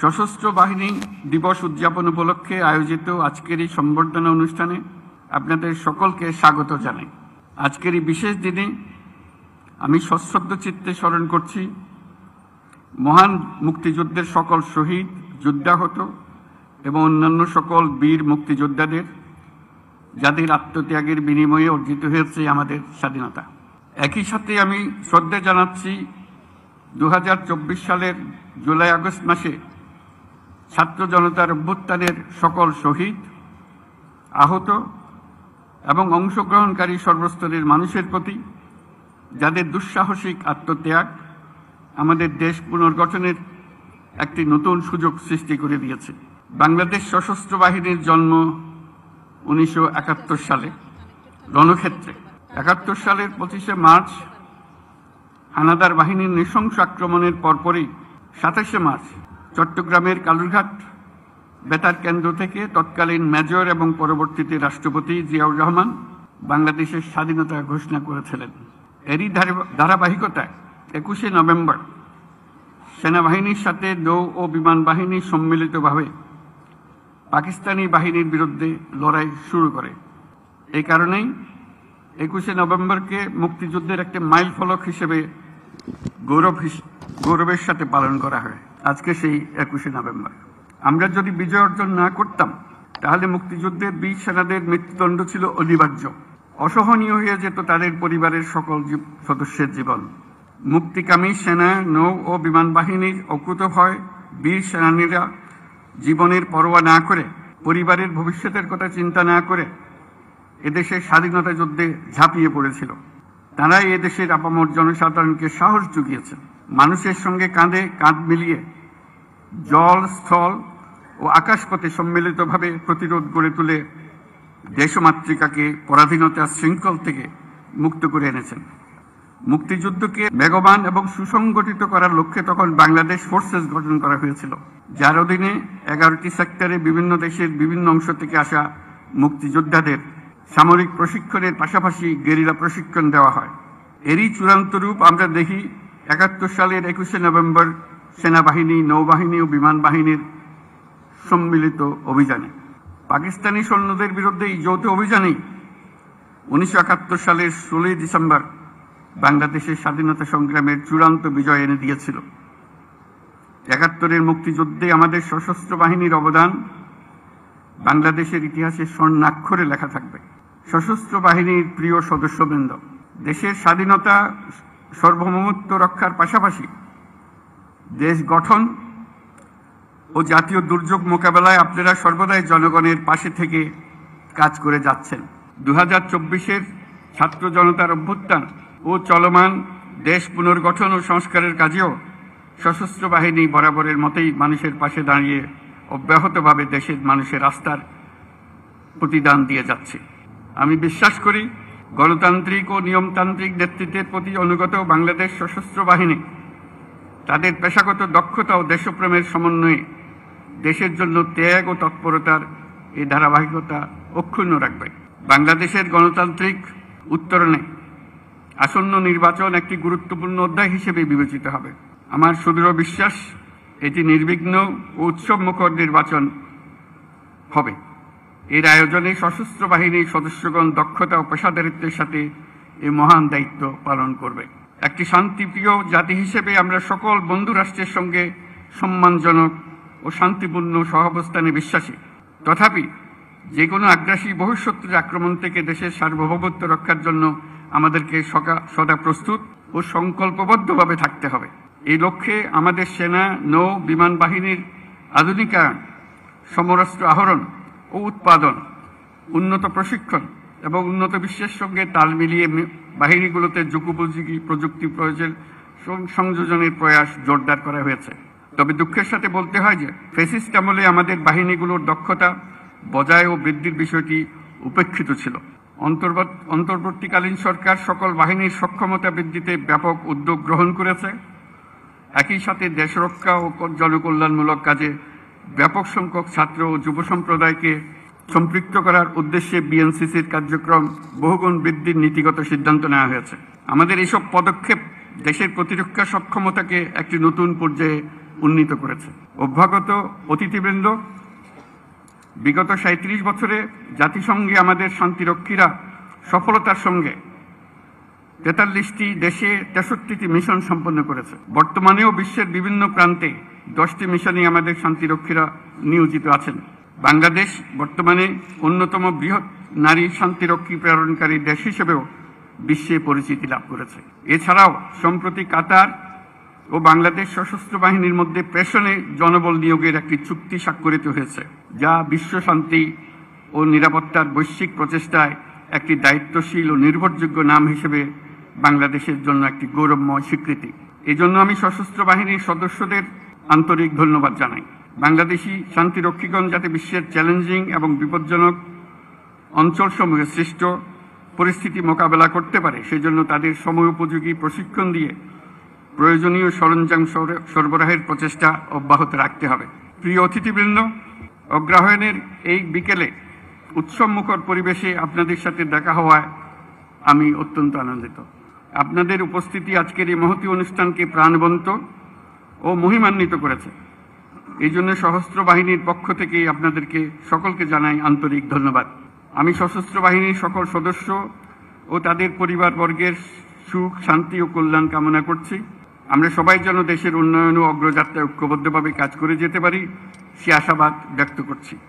সশস্ত্র বাহিনী দিবস উদযাপন উপলক্ষে আয়োজিত আজকের এই সম্বর্ধনা অনুষ্ঠানে আপনাদের সকলকে স্বাগত জানাই। আজকের এই বিশেষ দিনে আমি সশ্রদ্ধ চিত্তে স্মরণ করছি মহান মুক্তিযুদ্ধের সকল শহীদ, যুদ্ধাহত এবং অন্যান্য সকল বীর মুক্তিযোদ্ধাদের, যাদের আত্মত্যাগের বিনিময়ে অর্জিত হয়েছে আমাদের স্বাধীনতা। একই সাথে আমি শ্রদ্ধা জানাচ্ছি 2024 সালের জুলাই আগস্ট মাসে ছাত্র জনতার অভ্যুত্থানের সকল শহীদ, আহত এবং অংশগ্রহণকারী সর্বস্তরের মানুষের প্রতি, যাদের দুঃসাহসিক আত্মত্যাগ আমাদের দেশ পুনর্গঠনের একটি নতুন সুযোগ সৃষ্টি করে দিয়েছে। বাংলাদেশ সশস্ত্র বাহিনীর জন্ম 1971 সালে রণক্ষেত্রে। 71 সালের 25শে মার্চ হানাদার বাহিনীর নৃশংস আক্রমণের পরপরই 27শে মার্চ চট্টগ্রামের কালুরঘাট বেতার কেন্দ্র থেকে তৎকালীন মেজর এবং পরবর্তীতে রাষ্ট্রপতি জিয়াউর রহমান বাংলাদেশের স্বাধীনতা ঘোষণা করেছিলেন। এরই ধারাবাহিকতায় 21শে নভেম্বর সেনাবাহিনীর সাথে নৌ ও বিমান বাহিনী সম্মিলিতভাবে পাকিস্তানি বাহিনীর বিরুদ্ধে লড়াই শুরু করে। এই কারণেই 21শে নভেম্বরকে মুক্তিযুদ্ধের একটি মাইল ফলক হিসেবে গৌরবের সাথে পালন করা হয়। আজকে সেই 21শে নভেম্বর। আমরা যদি বিজয় অর্জন না করতাম তাহলে মুক্তিযুদ্ধের বীর সেনাদের মৃত্যুদণ্ড ছিল অনিবার্য। অসহনীয় হয়ে যেত তাদের পরিবারের সকল সদস্যের জীবন। মুক্তিকামী সেনা, নৌ ও বিমান বাহিনীর অকুতভয় বীর সেনানীরা জীবনের পরোয়া না করে, পরিবারের ভবিষ্যতের কথা চিন্তা না করে এদেশের স্বাধীনতা যুদ্ধে ঝাঁপিয়ে পড়েছিল। তারাই এদেশের আপামর জনসাধারণকে সাহস জুগিয়েছে। মানুষের সঙ্গে কাঁধে কাঁধ মিলিয়ে জল, স্থল ও আকাশপথে সম্মিলিতভাবে প্রতিরোধ গড়ে তুলে দেশমাতৃকাকে পরাধীনতার শৃঙ্খল থেকে মুক্ত করে এনেছেন। মুক্তিযুদ্ধকে বেগবান এবং সুসংগঠিত করার লক্ষ্যে তখন বাংলাদেশ ফোর্সেস গঠন করা হয়েছিল, যার অধীনে 11টি সেক্টরে বিভিন্ন দেশের বিভিন্ন অংশ থেকে আসা মুক্তিযোদ্ধাদের সামরিক প্রশিক্ষণের পাশাপাশি গেরিলা প্রশিক্ষণ দেওয়া হয়। এরই চূড়ান্ত রূপ আমরা দেখি 71 সালের 21শে নভেম্বর সেনাবাহিনী, নৌবাহিনী ও বিমান বাহিনীর সম্মিলিত অভিযানে। পাকিস্তানি সৈন্যদের বিরুদ্ধে এই যৌথ অভিযানেই 1971 সালের 16 ডিসেম্বর বাংলাদেশের স্বাধীনতা সংগ্রামের চূড়ান্ত বিজয় এনে দিয়েছিল। 71-এর মুক্তিযুদ্ধে আমাদের সশস্ত্র বাহিনীর অবদান বাংলাদেশের ইতিহাসে স্বর্ণাক্ষরে লেখা থাকবে। সশস্ত্র বাহিনীর প্রিয় সদস্যবৃন্দ, দেশের স্বাধীনতা সার্বভৌমত্ব রক্ষার পাশাপাশি দেশ গঠন ও জাতীয় দুর্যোগ মোকাবেলায় আপনারা সর্বদাই জনগণের পাশে থেকে কাজ করে যাচ্ছেন। 2024-এর ছাত্র জনতার অভ্যুত্থান ও চলমান দেশ পুনর্গঠন ও সংস্কারের কাজেও সশস্ত্র বাহিনী বরাবরের মতোই মানুষের পাশে দাঁড়িয়ে অব্যাহতভাবে দেশের মানুষের আস্থার প্রতিদান দিয়ে যাচ্ছে। আমি বিশ্বাস করি গণতান্ত্রিক ও নিয়মতান্ত্রিক নেতৃত্বের প্রতি অনুগত বাংলাদেশ সশস্ত্র বাহিনী তাদের পেশাগত দক্ষতা ও দেশপ্রেমের সমন্বয়ে দেশের জন্য ত্যাগ ও তৎপরতার এই ধারাবাহিকতা অক্ষুণ্ণ রাখবে। বাংলাদেশের গণতান্ত্রিক উত্তরণে আসন্ন নির্বাচন একটি গুরুত্বপূর্ণ অধ্যায় হিসেবে বিবেচিত হবে। আমার সুদৃঢ় বিশ্বাস এটি নির্বিঘ্ন ও উৎসবমুখর নির্বাচন হবে। এর আয়োজনে সশস্ত্র বাহিনীর সদস্যগণ দক্ষতা ও পেশাদারিত্বের সাথে এই মহান দায়িত্ব পালন করবে। একটি শান্তিপ্রিয় জাতি হিসেবে আমরা সকল বন্ধু রাষ্ট্রের সঙ্গে সম্মানজনক ও শান্তিপূর্ণ সহাবস্থানে বিশ্বাসী। তথাপি যে কোনো আগ্রাসী বহিঃশত্রুর আক্রমণ থেকে দেশের সার্বভৌমত্ব রক্ষার জন্য আমাদেরকে সদা প্রস্তুত ও সংকল্পবদ্ধভাবে থাকতে হবে। এই লক্ষ্যে আমাদের সেনা, নৌ, বিমান বাহিনীর আধুনিকায়ন, সমরাস্ত্র আহরণ ও উৎপাদন, উন্নত প্রশিক্ষণ এবং উন্নত বিশ্বের সঙ্গে তাল মিলিয়ে বাহিনীগুলোতে যুগোপযোগী প্রযুক্তি প্রয়োগের সংযোজনের প্রয়াস জোরদার করা হয়েছে। তবে দুঃখের সাথে বলতে হয় যে ফ্যাসিস্ট আমলে আমাদের বাহিনীগুলোর দক্ষতা বজায় ও বৃদ্ধির বিষয়টি উপেক্ষিত ছিল। অন্তর্বর্তীকালীন সরকার সকল বাহিনীর সক্ষমতা বৃদ্ধিতে ব্যাপক উদ্যোগ গ্রহণ করেছে। একই সাথে দেশ রক্ষা ও জনকল্যাণমূলক কাজে ব্যাপক সংখ্যক ছাত্র ও যুব সম্প্রদায়কে সম্পৃক্ত করার উদ্দেশ্যে বিএনসিসির কার্যক্রম বহুগুণ বৃদ্ধির নীতিগত সিদ্ধান্ত নেওয়া হয়েছে। আমাদের এইসব পদক্ষেপ দেশের প্রতিরক্ষা সক্ষমতাকে একটি নতুন পর্যায়ে উন্নীত করেছে। অভ্যাগত অতিথিবৃন্দ, বিগত ৩৭ বছরে জাতিসংঘে আমাদের শান্তিরক্ষীরা সফলতার সঙ্গে ৪৩টি দেশে ৬৩টি মিশন সম্পন্ন করেছে। বর্তমানেও বিশ্বের বিভিন্ন প্রান্তে 10টি মিশনে আমাদের শান্তিরক্ষীরা নিয়োজিত আছেন। বাংলাদেশ বর্তমানে অন্যতম বৃহৎ নারী শান্তিরক্ষী প্রেরণকারী দেশ হিসেবেও বিশ্বে পরিচিতি লাভ করেছে। এছাড়াও সম্প্রতি কাতার ও বাংলাদেশ সশস্ত্র বাহিনীর মধ্যে প্রেষণে জনবল নিয়োগের একটি চুক্তি স্বাক্ষরিত হয়েছে, যা বিশ্ব শান্তি ও নিরাপত্তার বৈশ্বিক প্রচেষ্টায় একটি দায়িত্বশীল ও নির্ভরযোগ্য নাম হিসেবে বাংলাদেশের জন্য একটি গৌরবময় স্বীকৃতি। এজন্য আমি সশস্ত্র বাহিনীর সদস্যদের আন্তরিক ধন্যবাদ জানাই। বাংলাদেশি শান্তিরক্ষীগণ যাতে বিশ্বের চ্যালেঞ্জিং এবং বিপজ্জনক অঞ্চলসমূহে সৃষ্ট পরিস্থিতি মোকাবেলা করতে পারে, সেজন্য তাদের সময়োপযোগী প্রশিক্ষণ দিয়ে প্রয়োজনীয় সরঞ্জাম সরবরাহের প্রচেষ্টা অব্যাহত রাখতে হবে। প্রিয় অতিথিবৃন্দ, অগ্রহায়ণের এই বিকেলে উৎসবমুখর পরিবেশে আপনাদের সাথে দেখা হওয়ায় আমি অত্যন্ত আনন্দিত। আপনাদের উপস্থিতি আজকের এই মহতী অনুষ্ঠানকে প্রাণবন্ত ও মহিমান্বিত করেছে। এই জন্য সশস্ত্র বাহিনীর পক্ষ থেকে আপনাদেরকে সকলকে জানাই আন্তরিক ধন্যবাদ। আমি সশস্ত্র বাহিনীর সকল সদস্য ও তাদের পরিবারবর্গের সুখ, শান্তি ও কল্যাণ কামনা করছি। আমরা সবাই যেন দেশের উন্নয়ন ও অগ্রযাত্রায় ঐক্যবদ্ধভাবে কাজ করে যেতে পারি, সে আশাবাদ ব্যক্ত করছি।